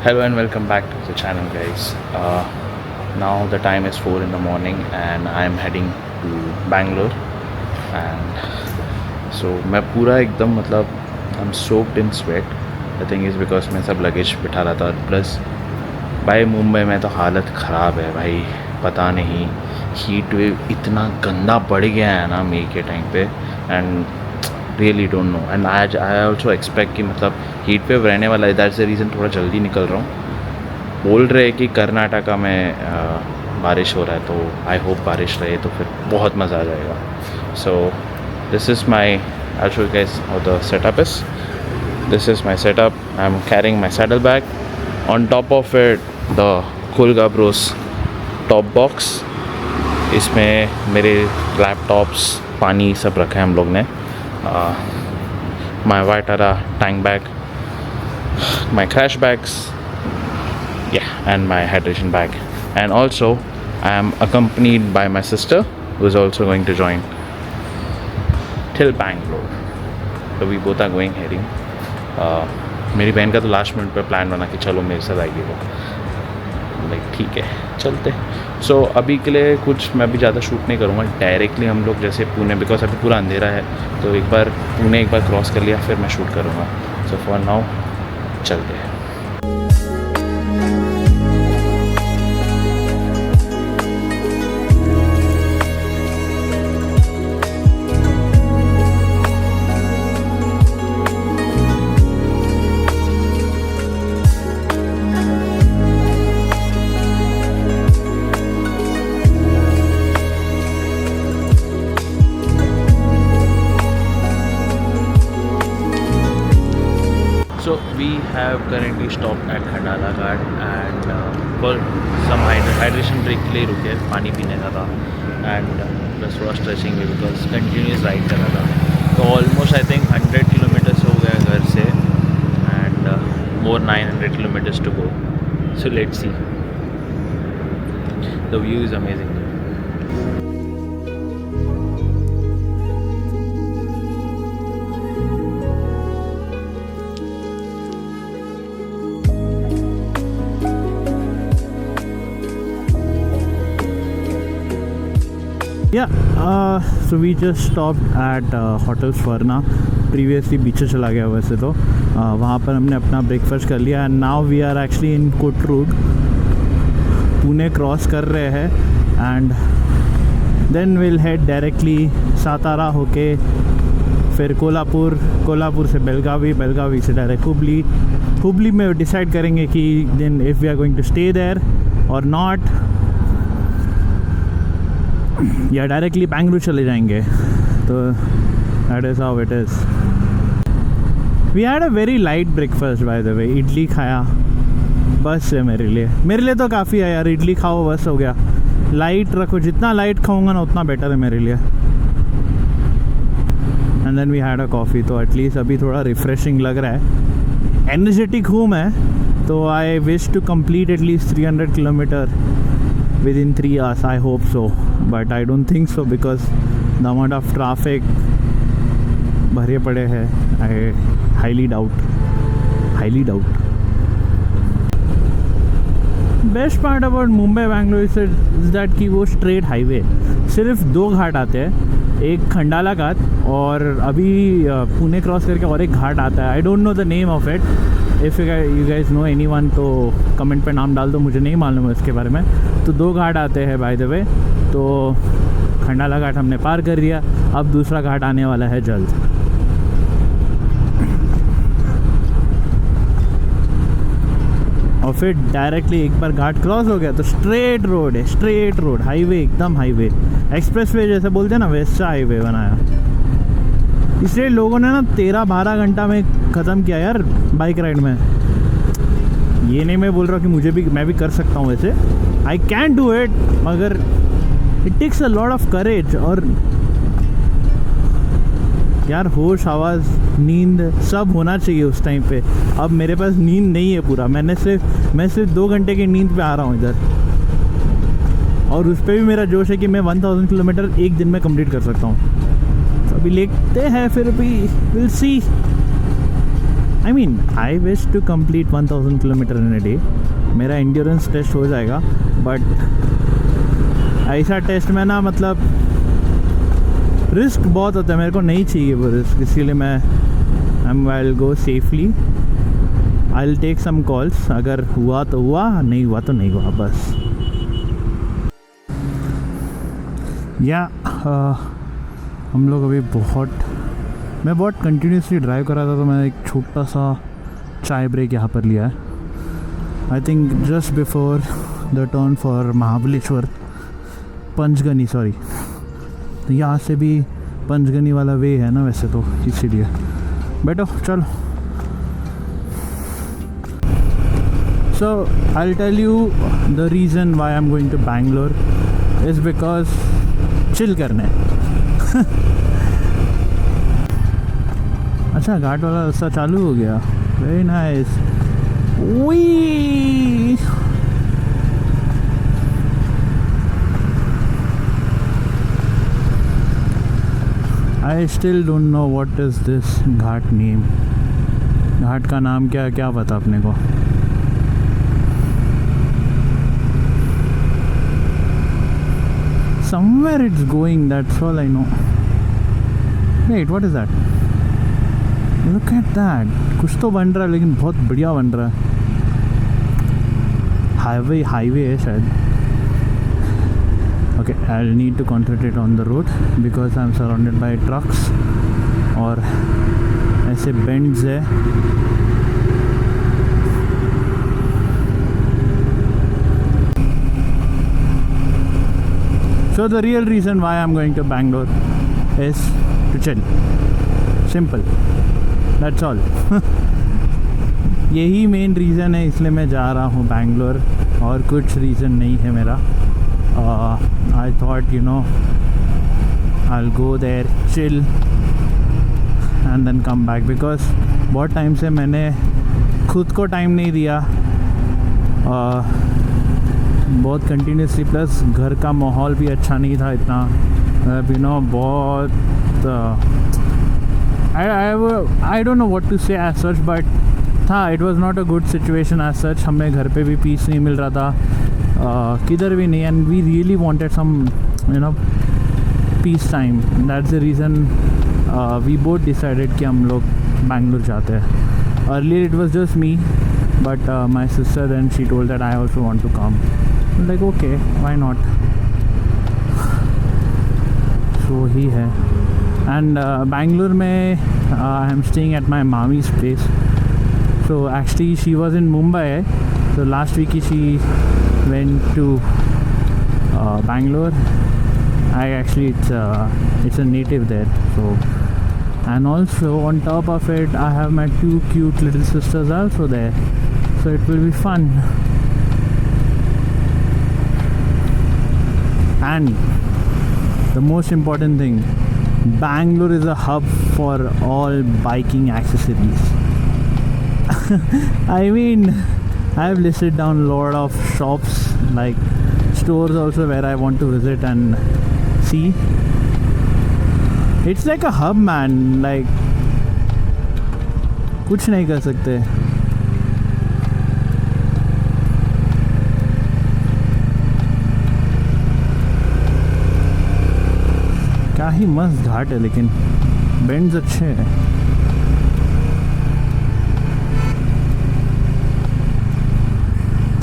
Hello and welcome back to the channel, guys. Now the time is 4 in the morning and I am heading to Bangalore. And so मैं पूरा एकदम मतलब I'm soaked in sweat. The thing is because मैं सब luggage बिठा रहा था, plus भाई मुंबई में तो हालत ख़राब है भाई. पता नहीं हीट वेव इतना गंदा बढ़ गया है ना मई के टाइम पे, and really don't know. And I also expect कि मतलब हीट वेव रहने वाला है. दैट्स द रीज़न थोड़ा जल्दी निकल रहा हूँ. बोल रहे कि कर्नाटका में बारिश हो रहा है, तो आई होप बारिश रहे तो फिर बहुत मज़ा आ जाएगा. So this is my I show guys how the setup is. This is my setup. I am carrying my saddle bag. On top of it the Kolga Bros top box. इसमें मेरे लैपटॉप्स, पानी सब रखा है हम लोग ने. My Vitara tank bag, my crash bags, and my hydration bag. And also I am accompanied by my sister, who is also going to join till Bangalore. So we both are going heading. मेरी बहन का तो last minute पे plan बना कि चलो मेरे साथ आएगी वो. लाइक ठीक है चलते. सो अभी के लिए कुछ मैं भी ज़्यादा शूट नहीं करूँगा. डायरेक्टली हम लोग जैसे पुणे, बिकॉज अभी पूरा अंधेरा है, तो एक बार पुणे एक बार क्रॉस कर लिया फिर मैं शूट करूँगा. सो फॉर नाउ चलते हैं. So we have currently stopped at Khandala Ghat and for some hydration break के लिए रुके, पानी पीने का था and plus थोड़ा स्ट्रेचिंग भी, बिकॉज कंटिन्यूस राइड कर रहा था. तो ऑलमोस्ट आई थिंक 100 किलोमीटर्स हो गया घर से and more 900 kilometres to go. So let's see. The view is amazing. So we just stopped at hotel Swarna. Previously बीचे चला गया वैसे तो. वहाँ पर हमने अपना ब्रेकफास्ट कर लिया and now we are actually in Kothrud. Pune cross कर रहे हैं and then will head directly Satara होके फिर कोल्हापुर से बेलगावी से डायरेक्ट हुबली में डिसाइड करेंगे कि then if we are going to stay there और नॉट, या डायरेक्टली बेंगलुरु चले जाएंगे. तो that is how it is. We had a very light breakfast by the way. Idli खाया बस है मेरे लिए तो काफ़ी है यार. इडली खाओ बस हो गया. लाइट रखो, जितना लाइट खाऊंगा ना उतना बेटर है मेरे लिए. And then we had a coffee. तो एटलीस्ट अभी थोड़ा रिफ्रेशिंग लग रहा है. एनर्जेटिक हूँ मैं, तो I wish to complete at least 300 kilometre within 3 hours. I hope so, but I don't think so because the amount of traffic भरे पड़े हैं. I highly doubt. Best part about Mumbai Bangalore is that कि वो straight highway. सिर्फ 2 घाट आते हैं, एक खंडाला घाट और अभी पुणे क्रॉस करके और एक घाट आता है. I don't know the name of it. If you guys know anyone तो कमेंट पे नाम डाल दो, मुझे नहीं मालूम है इसके बारे में. तो 2 घाट आते हैं बाय द वे. तो खंडाला घाट हमने पार कर दिया, अब दूसरा घाट आने वाला है जल्द. और फिर डायरेक्टली एक बार घाट क्रॉस हो गया तो स्ट्रेट रोड हाईवे, एकदम हाईवे. एक्सप्रेसवे जैसे बोलते हैं ना, वैसा हाईवे बनाया. इसलिए लोगों ने ना 13-12 घंटा में ख़त्म किया यार बाइक राइड में. ये नहीं मैं बोल रहा हूँ कि मैं भी कर सकता हूँ वैसे. आई कैन डू इट, मगर it takes a lot of courage. और यार होश आवाज़ नींद सब होना चाहिए उस टाइम पे. अब मेरे पास नींद नहीं है पूरा. मैं सिर्फ 2 घंटे की नींद पे आ रहा हूँ इधर, और उस पर भी मेरा जोश है कि मैं 1000 किलोमीटर एक दिन में कंप्लीट कर सकता हूँ. तो अभी देखते हैं, फिर भी will see. I mean I wish to complete 1000 kilometre in a day. मेरा एंड्योरेंस टेस्ट हो जाएगा, बट ऐसा टेस्ट में ना मतलब रिस्क बहुत होता है. मेरे को नहीं चाहिए वो रिस्क, इसीलिए मैं I will go safely. I will take some calls. अगर हुआ तो हुआ, नहीं हुआ तो नहीं हुआ बस. या हम लोग अभी मैं बहुत कंटिन्यूसली ड्राइव कर रहा था, तो मैंने एक छोटा सा चाय ब्रेक यहाँ पर लिया है. I think just before the turn for Mahabaleshwar, Panchgani sorry. तो यहाँ से भी पंचगनी वाला वे है ना वैसे तो, इसीलिए. बैठो चलो. So I will tell you the reason why I am going to Bangalore is because chill करने. अच्छा, घाट वाला रास्ता चालू हो गया. Very nice. We I still don't know what is this ghat name. घाट का नाम क्या पता अपने को. Somewhere it's going, that's all I know. Wait, what is that? Look at that. कुछ तो बन रहा है, लेकिन बहुत बढ़िया बन रहा है. हाईवे है शायद. Okay, I'll need to concentrate on the road because I'm surrounded by trucks और ऐसे bends है. So the real reason why I'm going to Bangalore is to chill. Simple. That's all. यही मेन रीज़न है, इसलिए मैं जा रहा हूँ बैंगलोर, और कुछ रीज़न नहीं है मेरा. I thought, I'll go there, chill and then come back because बहुत टाइम से मैंने खुद को टाइम नहीं दिया. बहुत कंटिन्यूसली, प्लस घर का माहौल भी अच्छा नहीं था इतना. बहुत I don't know what to say as such, but था it was not a good situation as such. हमें घर पे भी पीस नहीं मिल रहा था, किधर भी नहीं. And we really wanted some peace time. That's the reason we both decided कि हम लोग बैंगलोर जाते हैं. Earlier it was just me, but my sister then she told that I also want to come. I'm like okay, why not? So he hai. And Bangalore mein I am staying at my mommy's place. So actually she was in Mumbai. So last week she went to Bangalore. It's a native there. So, and also on top of it I have my 2 cute little sisters also there. So it will be fun. And the most important thing, Bangalore is a hub for all biking accessories. I mean, I have listed down a lot of shops, like stores also, where I want to visit and see. It's like a hub, man. Like कुछ नहीं कर सकते. क्या ही मस्त घाट है, लेकिन bends अच्छे हैं.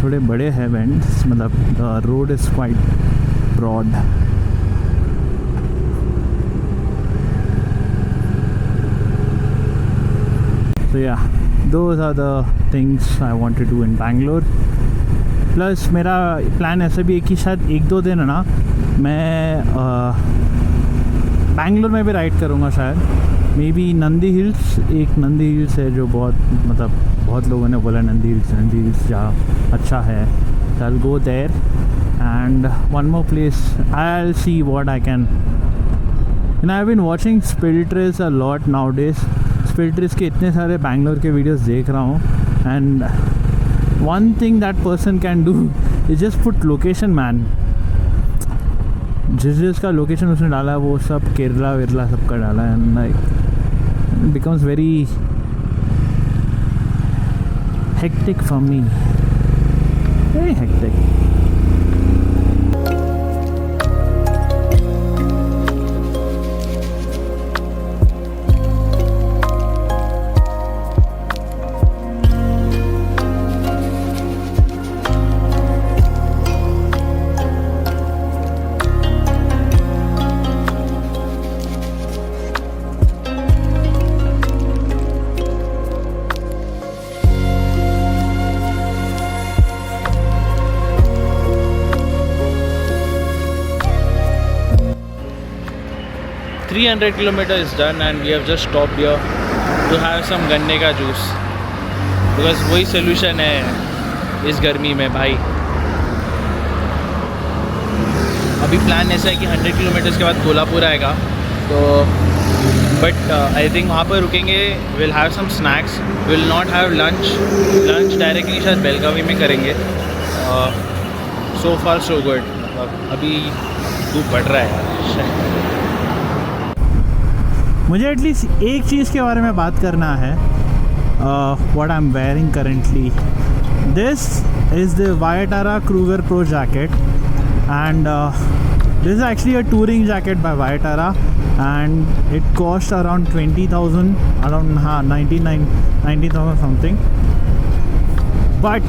थोड़े बड़े हैं बेंड्स, मतलब the road is quite broad. So yeah, those are the things I want to do in Bangalore. Plus मेरा प्लान ऐसा भी है कि शायद 1-2 दिन है ना, मैं बैंगलोर में भी राइड करूँगा शायद. May be Nandi hills. एक नंदी हिल्स है जो बहुत लोगों ने बोला नंदी हिल्स जहाँ अच्छा है. So I'll go there. And one more place, I'll see what I can. And I've been watching Spill Trails a lot nowadays. Spill Trails के इतने सारे बैंगलोर के वीडियोस देख रहा हूँ. And one thing that person can do is just put location, man. जिसका location उसने डाला है वो सब केरला वेरला सबका डाला है. And like becomes very hectic for me. Very hectic. Kilometers is done and we have just stopped here to have some गन्ने का जूस because वही solution है इस गर्मी में भाई. अभी प्लान ऐसा है कि 100 किलोमीटर्स के बाद कोल्हापुर आएगा तो बट आई थिंक वहाँ पर रुकेंगे. Will have some snacks, will not have lunch directly शायद बेलगावी में करेंगे. So far so good. अभी धूप बढ़ रहा है यार. मुझे एटलीस्ट एक चीज़ के बारे में बात करना है. What I am wearing currently, this is the Viaterra Kruger pro jacket and this is actually a touring jacket by Vayatara and it cost around 20,000, around 90,000 something, but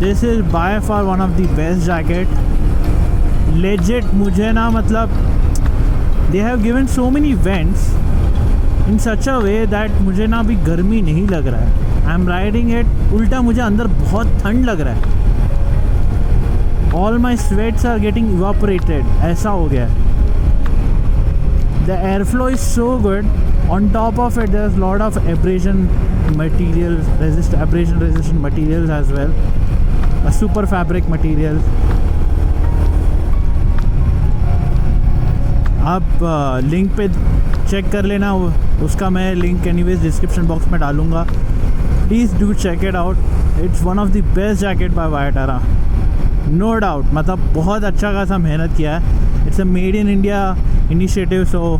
this is by far one of the best jacket. Legit मुझे ना मतलब they have given so many vents in such a way that मुझे ना अभी गर्मी नहीं लग रहा है. I am riding it, उल्टा मुझे अंदर बहुत ठंड लग रहा है. All my sweats are getting evaporated. ऐसा हो गया. The airflow is so good. On top of it, there's a lot of abrasion materials, abrasion resistant materials as well. A super fabric material. आप लिंक पे check कर लेना, उसका मैं link anyways description box में डालूँगा. Please do check it out. It's one of the best jacket by Viaterra, no doubt. मतलब बहुत अच्छा खासा मेहनत किया है. It's a made in India initiative, so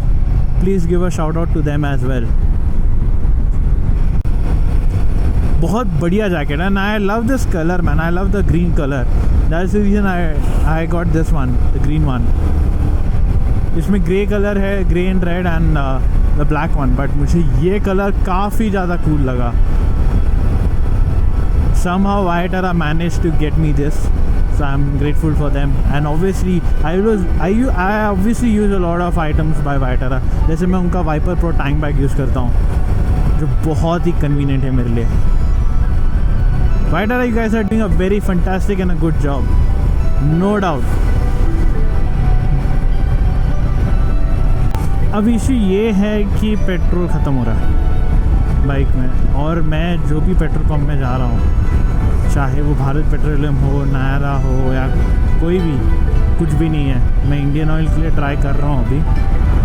please give a shout out to them as well. बहुत बढ़िया जैकेट है. I love this colour man. I love the green colour. That's the reason I got this one, the green one. इसमें grey colour है, grey and red and the black one, but मुझे ये colour काफ़ी ज़्यादा cool लगा. Somehow Vayatara managed to get me this, so I'm grateful for them. And obviously I obviously use a lot of items by Vayatara. जैसे मैं उनका Viper Pro tank bag use करता हूँ जो बहुत ही कन्वीनियंट है मेरे लिए. Vayatara, you guys are doing a very fantastic and a good job, no doubt. अब इशू ये है कि पेट्रोल ख़त्म हो रहा है बाइक में, और मैं जो भी पेट्रोल पंप में जा रहा हूँ, चाहे वो भारत पेट्रोलियम हो, नायरा हो या कोई भी, कुछ भी नहीं है. मैं इंडियन ऑयल के लिए ट्राई कर रहा हूँ अभी.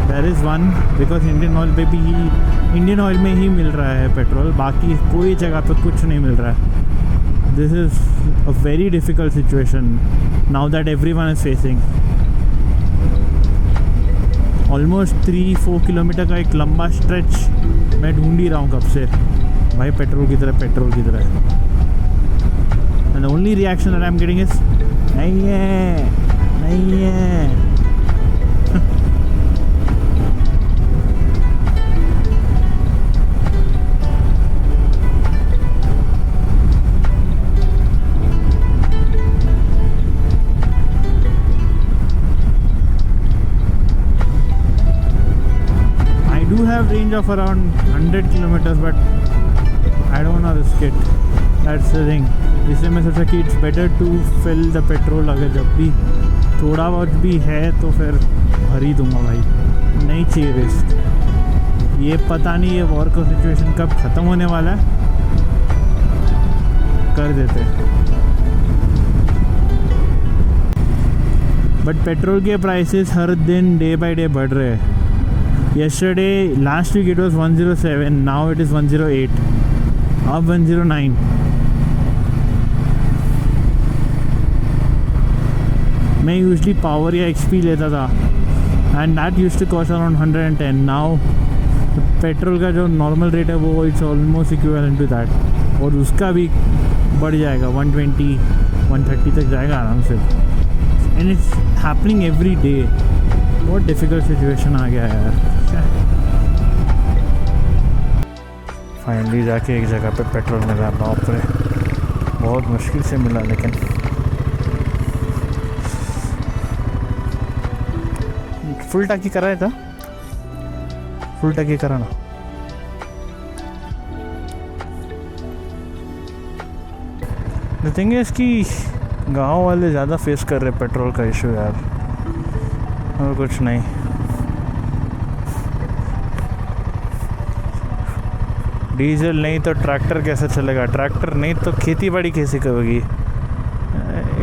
There is one, because Indian Oil में ही मिल रहा है पेट्रोल, बाकी कोई जगह पे कुछ नहीं मिल रहा है. This is a very difficult situation now that everyone is facing. Almost 3-4 kilometre का एक लंबा स्ट्रेच मैं ढूंढ ही रहा हूँ कब से भाई, पेट्रोल की तरह. And the only reaction that I am getting is नहीं है. Have range of around 100 kilometers, but I don't want to risk it. That's the thing. इसलिए मैं सोचा कि it's better to fill the petrol. अगर जब भी थोड़ा बहुत भी है तो फिर भर ही दूँगा भाई, नहीं चाहिए रिस्क. ये पता नहीं ये वॉर का सिचुएशन कब ख़त्म होने वाला है, कर देते. बट पेट्रोल के प्राइसेस हर दिन डे बाय डे बढ़ रहे हैं. Yesterday, last week it was 107, now it is 108, अब 109. मैं यूजली पावर या XP लेता था and that used to cost around 110. Now petrol का जो नॉर्मल रेट है वो it's almost equivalent to that. और उसका भी बढ़ जाएगा 120 130 तक जाएगा आराम से. And it's happening every day. बहुत डिफ़िकल्ट सिचुएशन आ गया है यार. फाइनली जाके एक जगह पे पेट्रोल मिला. बाप रे, बहुत मुश्किल से मिला. लेकिन फुल टाकी कराया था. फुल टाकी कराना. द थिंग इज़ कि गाँव वाले ज़्यादा फेस कर रहे पेट्रोल का इशू यार, और कुछ नहीं. डीजल नहीं तो ट्रैक्टर कैसे चलेगा? ट्रैक्टर नहीं तो खेती बाड़ी कैसे करोगी?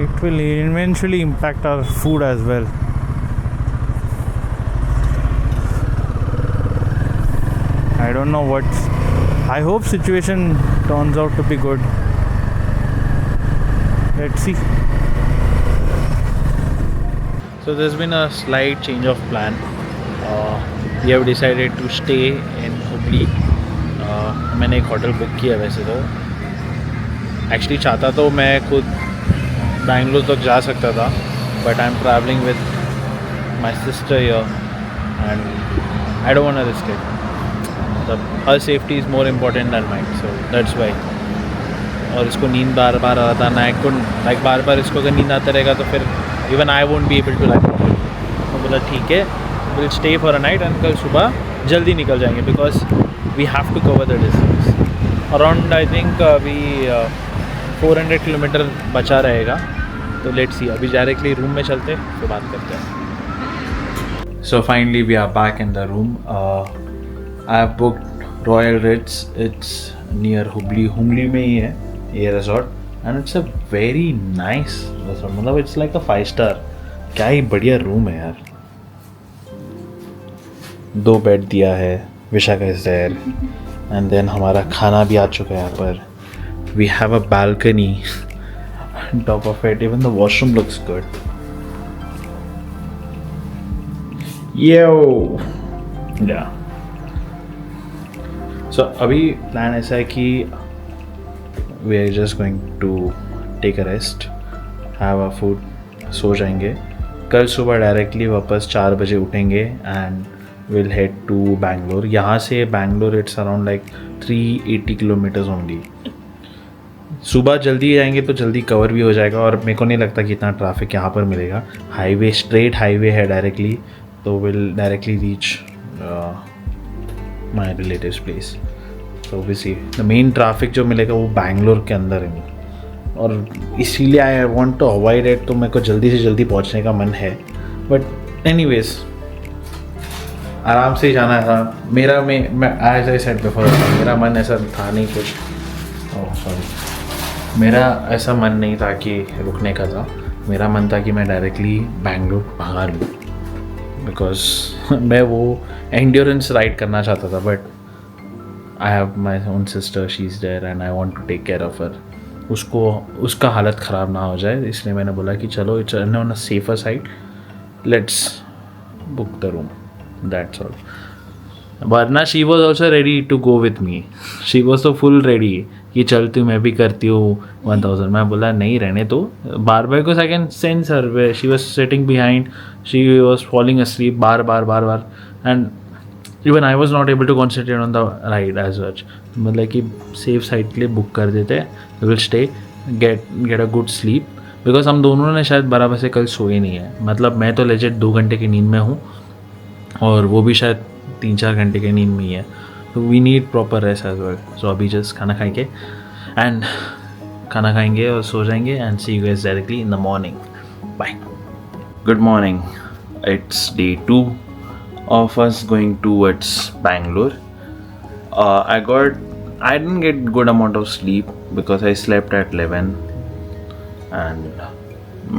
It will eventually impact our food as well. I don't know what. I hope situation turns out to be good. Let's see. So there's been a slight change of plan. We have decided to stay in Hubli. मैंने एक hotel book किया. वैसे तो actually चाहता तो मैं खुद बैंगलोर तक जा सकता था, but I am travelling with my sister here and I don't want to risk it. मतलब हर safety is more important than mind, so that's why. और इसको नींद बार बार आ रहा था ना. आई कुडंट लाइक बार बार इसको अगर नींद आता रहेगा तो फिर even I won't be able to like. तो बोला ठीक है, will stay for a night and कल सुबह जल्दी निकल जाएंगे because we have to cover the distance. Around I think अभी 400 किलोमीटर बचा रहेगा. तो लेट्स सी. अभी डायरेक्टली रूम में चलते तो बात करते हैं. So finally we are back in the room. I have booked Royal Ritz. It's near Hubli. Hubli में ही है ये resort and it's a very nice resort. मतलब इट्स लाइक अ 5 स्टार. क्या ही बढ़िया रूम है यार. 2 बेड दिया है, Vishakha is there and then हमारा खाना भी आ चुका है यहाँ पर. We have a balcony on top of it. Even the washroom looks good. Yo! Yeah. So अभी प्लान ऐसा है कि we are just going to take a rest, have a food, सो जाएंगे. कल सुबह डायरेक्टली वापस 4 बजे उठेंगे and will head to Bangalore. यहाँ से Bangalore it's around like 380 kilometres only. सुबह जल्दी जाएंगे तो जल्दी कवर भी हो जाएगा और मेरे को नहीं लगता कि इतना ट्रैफिक यहाँ पर मिलेगा. हाईवे, स्ट्रेट हाईवे है डायरेक्टली, तो will directly reach my relatives place. तो ऑब्वियसली द मेन ट्रैफिक जो मिलेगा वो बैंगलोर के अंदर है और इसीलिए I want to avoid it. तो मेरे को जल्दी से जल्दी पहुँचने का मन है, बट एनीवेज आराम से ही जाना था. मेरा मैं एज आई सेड बिफोर, मेरा मन ऐसा था नहीं कुछ. ओह सॉरी, मेरा ऐसा मन नहीं था कि रुकने का था. मेरा मन था कि मैं डायरेक्टली बैंगलोर भगा लूँ बिकॉज मैं वो एंड्योरेंस राइड करना चाहता था. But I have my own sister, she is there and I want to take care of her. उसका हालत ख़राब ना हो जाए, इसलिए मैंने बोला कि चलो it's on a safer side, let's book the room. That's all. वरना she was also ready to go with me. She was तो फुल रेडी कि चलती हूँ, मैं भी करती हूँ 1000. मैं बोला नहीं रहने तो. बार बार को सेकेंड सेंस हर वे she was sitting behind, she was falling asleep बार बार and even I was not able to concentrate on the ride as such. मतलब कि सेफ साइड के लिए बुक कर देते हैं, will stay, get a good sleep. Because हम दोनों ने शायद बराबर से कल सोए नहीं है. मतलब मैं तो लेजेट 2 घंटे की नींद में हूँ और वो भी शायद 3-4 घंटे की नींद में ही है. तो we need proper rest as well. So अभी जस्ट खाना खाएंगे और सो जाएंगे and see you guys directly in the morning. Bye. Good morning. It's day 2 of us going towards Bangalore. I didn't get good amount of sleep because I slept at 11 and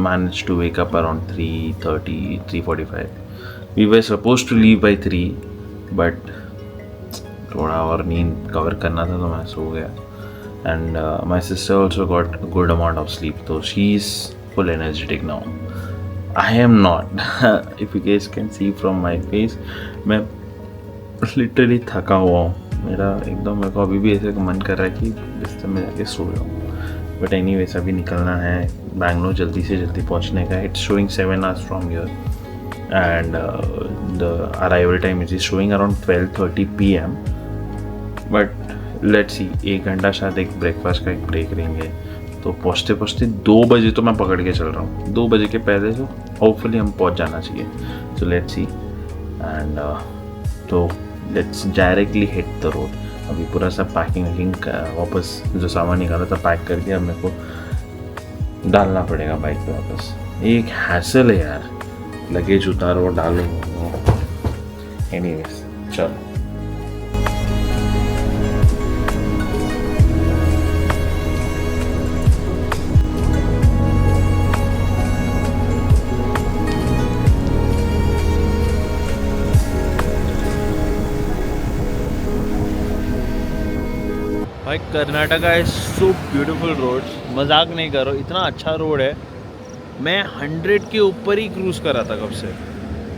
managed to wake up around 3:30, 3:45. We were supposed to leave by 3 but थोड़ा और नींद cover करना था तो मैं सो गया. And my sister also got a good amount of sleep, so she's full energetic now. I am not. If you guys can see from my face, मैं literally थका हुआ हूँ. मेरा एकदम, मेरे को अभी भी ऐसे मन कर रहा है कि बिस्तर में जाके सो जाऊँ, बट एनीवेज अभी निकलना है बैंगलोर जल्दी से जल्दी पहुँचने का. It's showing 7 hours from here and the arrival time is showing around 12:30 PM. But let's see, 1 घंटा शायद एक ब्रेकफास्ट का एक ब्रेक लेंगे, तो पहुँचते पहुँचते 2 बजे तो मैं पकड़ के चल रहा हूँ. 2 बजे के पहले तो होपफुली हम पहुँच जाना चाहिए. सो लेट्स सी एंड तो let's directly hit the road. अभी पूरा सब पैकिंग वैकिंग वापस जो सामान निकाला था पैक करके अब मेरे को डालना पड़ेगा बाइक पे वापस. एक हैसल है यार, लगेज उतारो डालो. एनीवेज चलो. भाई Karnataka is so beautiful roads, मजाक नहीं करो, इतना अच्छा रोड है. मैं 100 के ऊपर ही क्रूज कर रहा था कब से,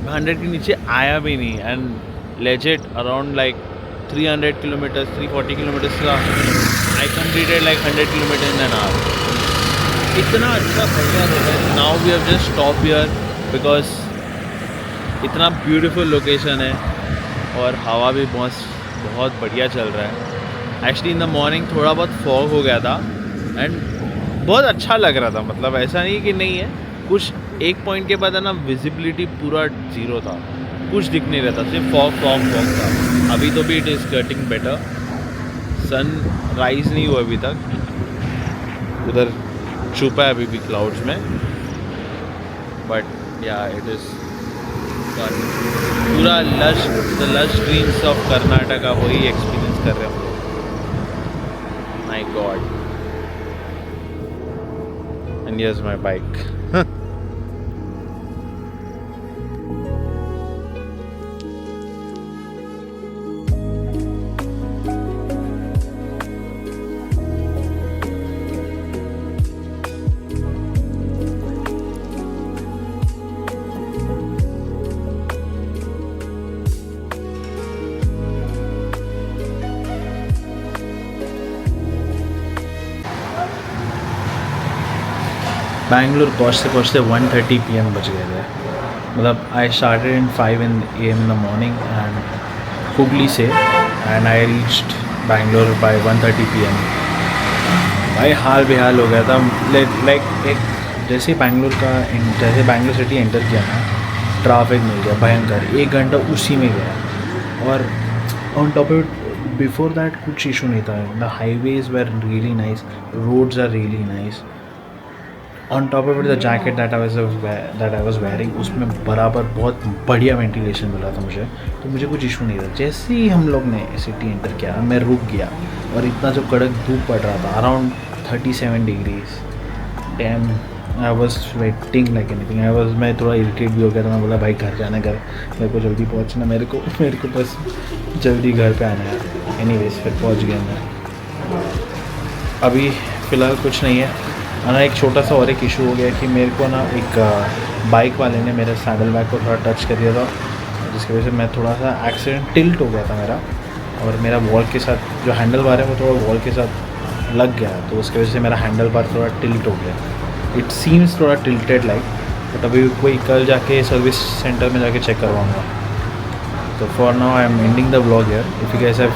मैं 100 के नीचे आया भी नहीं. And legit around like 300 kilometres 340 kilometres का I completed like 100 kilometre in an hour. इतना अच्छा बढ़िया रोड है. Now we have just stop here because इतना ब्यूटीफुल लोकेशन है और हवा भी बहुत बढ़िया चल रहा है. एक्चुअली इन द मॉर्निंग थोड़ा बहुत फॉग हो गया था एंड बहुत अच्छा लग रहा था. मतलब ऐसा नहीं कि नहीं है, कुछ एक पॉइंट के बाद है ना विजिबिलिटी पूरा जीरो था, कुछ दिख नहीं रहा था, सिर्फ फॉग था. अभी तो भी it is getting better. Sunrise नहीं हुआ अभी तक, उधर छुपा है अभी भी क्लाउड्स में. बट या इट इज़ पूरा the lush greens of Karnataka वही एक्सपीरियंस कर रहे हैं. My God. And here's my bike. Bangalore पहुँचते 1:30 PM बज गए थे. मतलब I started in 5 AM in the morning and Hubli से and I reached Bangalore by 1:30 PM. भाई हाल बेहाल हो गया था. लाइक एक जैसे बैंगलोर सिटी एंटर किया ना, ट्रैफिक मिल गया भयंकर. 1 घंटा उसी में गया. और on top of it before that कुछ इशू नहीं था. The highways were really nice, roads are really nice. On top of it the jacket that I was wearing, उसमें बराबर बहुत बढ़िया वेंटिलेशन मिला था मुझे, तो मुझे कुछ इशू नहीं था. जैसे ही हम लोग ने सिटी एंटर किया मैं रुक गया और इतना जो कड़क धूप पड़ रहा था around 37 degrees. Dam, I was sweating like anything. मैं थोड़ा इरिटेट भी हो गया था. मैं बोला भाई घर जाना, घर मेरे को जल्दी पहुँचना, मेरे को बस जल्दी घर पे आना है. एनीवेज फिर पहुँच गया मैं. अभी फ़िलहाल कुछ नहीं है. ना एक छोटा सा और एक इशू हो गया कि मेरे को ना एक बाइक वाले ने मेरे सैडल बैग को थोड़ा टच कर दिया था, जिसकी वजह से मैं थोड़ा सा एक्सीडेंट टिल्ट हो गया था मेरा. और मेरा वॉल के साथ जो हैंडल बार है वो थोड़ा वॉल के साथ लग गया, तो उसकी वजह से मेरा हैंडल बार थोड़ा टिल्ट हो गया. इट सीम्स थोड़ा टिल्टेड लाइक, बट अभी कोई कल जाके सर्विस सेंटर में जाके चेक करवाऊँगा. तो for now I am ending the vlog here. If you guys have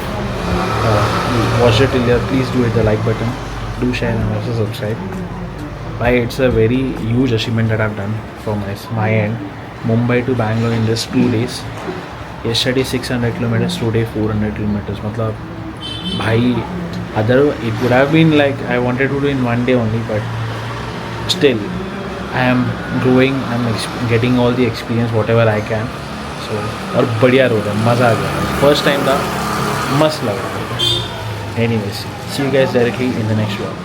watched it till here, please do hit the like button, do share and also subscribe. Why, it's a very huge achievement that I've done from my end. Mumbai to Bangalore in just 2 days. Yesterday 600 kilometers, today 400 kilometers. मतलब भाई it would have been like I wanted to do in 1 day only, but still I am growing. I'm getting all the experience whatever I can. So और बढ़िया road है, मज़ा आ गया. First time था, मस्त लग रहा है. Anyways, see you guys directly in the next vlog.